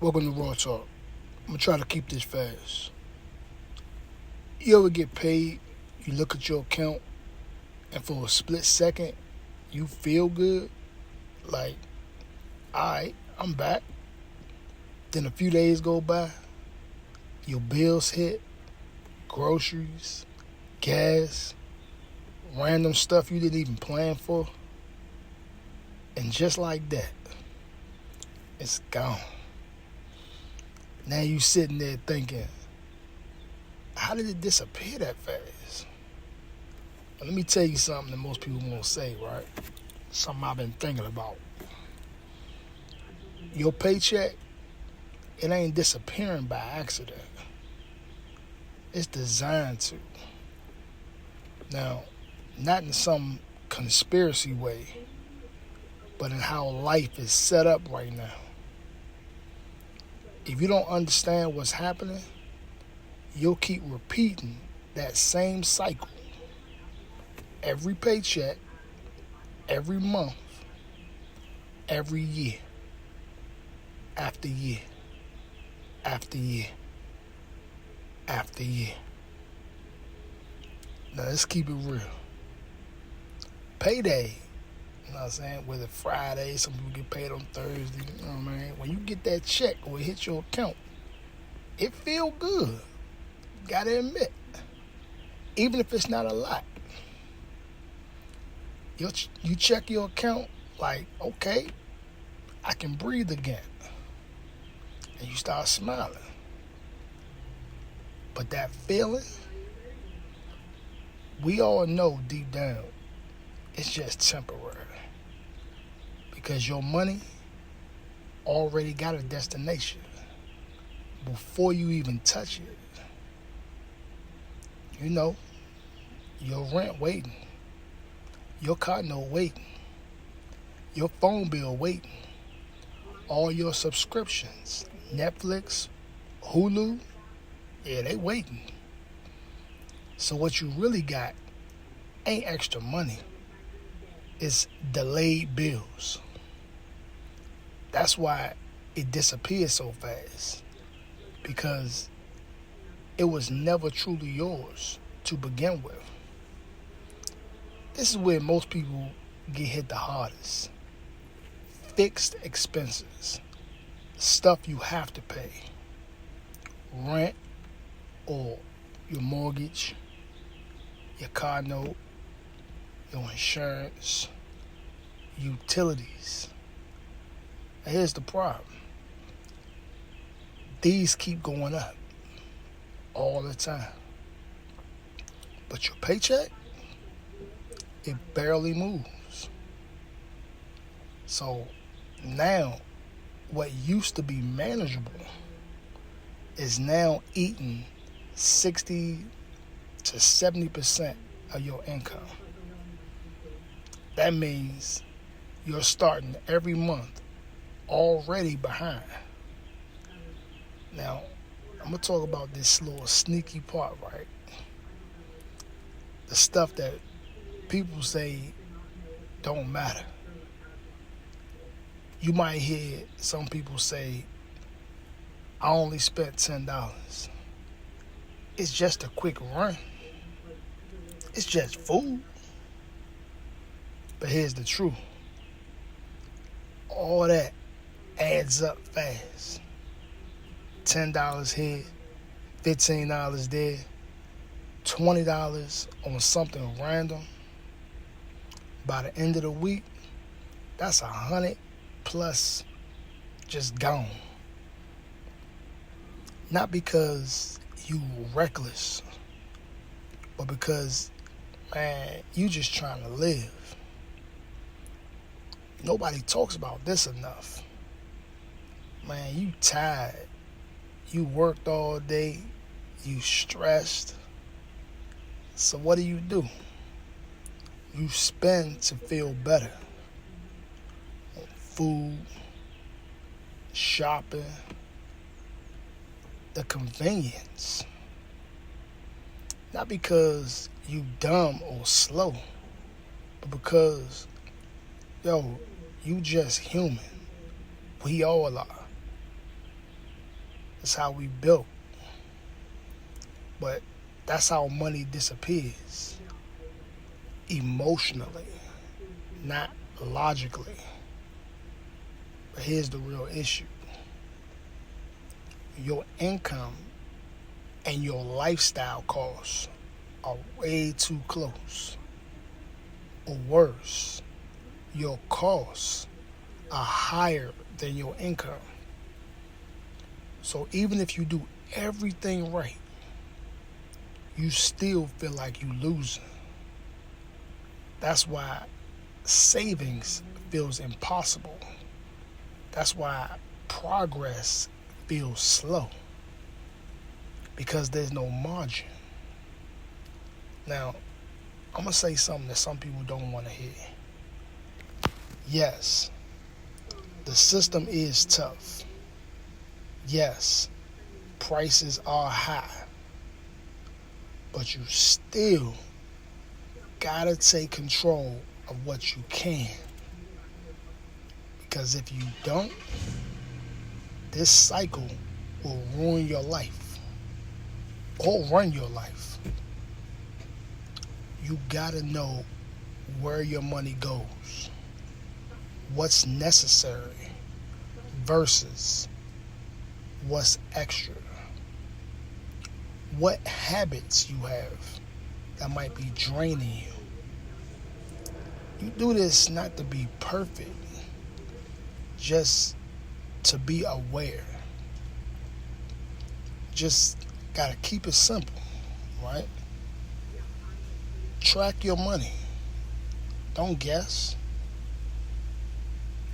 Welcome to Raw Talk. I'm gonna try to keep this fast. You ever get paid, you look at your account, and for a split second, you feel good? Like, alright, I'm back. Then a few days go by, your bills hit, groceries, gas, random stuff you didn't even plan for, and just like that, it's gone. Now you sitting there thinking, how did it disappear that fast? Well, let me tell you something that most people won't say, right? Something I've been thinking about. Your paycheck, it ain't disappearing by accident. It's designed to. Now, not in some conspiracy way, but in how life is set up right now. If you don't understand what's happening, you'll keep repeating that same cycle. Every paycheck, every month, every year, after year, after year, after year. Now let's keep it real. Payday, you know what I'm saying? Whether Friday, some people get paid on Thursday, you know what I mean? When you get that check or it hits your account, it feel good. Gotta admit. Even if it's not a lot. You check your account like, okay, I can breathe again. And you start smiling. But that feeling, we all know deep down, it's just temporary. Because your money already got a destination before you even touch it. You know, your rent waiting, your car note waiting, your phone bill waiting, all your subscriptions, Netflix, Hulu, yeah, they waiting. So what you really got ain't extra money. It's delayed bills. That's why it disappeared so fast. Because it was never truly yours to begin with. This is where most people get hit the hardest. Fixed expenses. Stuff you have to pay. Rent or your mortgage, your car note, your insurance, utilities. Now here's the problem. These keep going up all the time. But your paycheck, it barely moves. So now, what used to be manageable is now eating 60 to 70% of your income. That means you're starting every month already behind. Now, I'm going to talk about this little sneaky part, right? The stuff that people say don't matter. You might hear some people say, I only spent $10. It's just a quick run. It's just food. But here's the truth. All that adds up fast. $10 here, $15 there, $20 on something random. By the end of the week, that's 100 plus just gone. Not because you reckless, but because, man, you just trying to live. Nobody talks about this enough. Man, you tired. You worked all day. You stressed. So what do? You spend to feel better. On food, shopping, the convenience. Not because you dumb or slow, but because, you just human. We all are. It's how we built. But that's how money disappears. Emotionally, not logically. But here's the real issue. Your income and your lifestyle costs are way too close. Or worse, your costs are higher than your income. So even if you do everything right, you still feel like you're losing. That's why savings feels impossible. That's why progress feels slow. Because there's no margin. Now, I'm going to say something that some people don't want to hear. Yes, the system is tough. Yes, prices are high. But you still gotta take control of what you can. Because if you don't, this cycle will ruin your life or run your life. You gotta know where your money goes, what's necessary versus what's extra. What habits you have that might be draining you. You do this not to be perfect, just to be aware. Just gotta keep it simple, right? Track your money. Don't guess.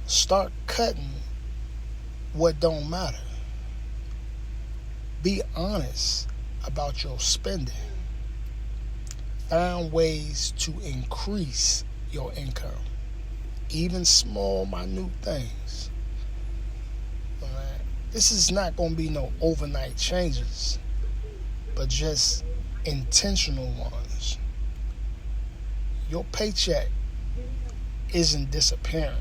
Start cutting what don't matter. Be honest about your spending. Find ways to increase your income. Even small, minute things. This is not going to be no overnight changes, but just intentional ones. Your paycheck isn't disappearing.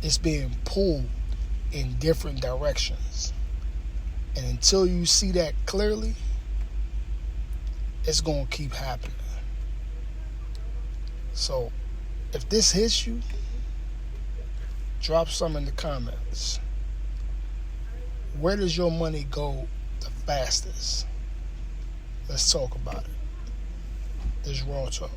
It's being pulled in different directions. And until you see that clearly, it's going to keep happening. So, if this hits you, drop some in the comments. Where does your money go the fastest? Let's talk about it. This is Raw Talk.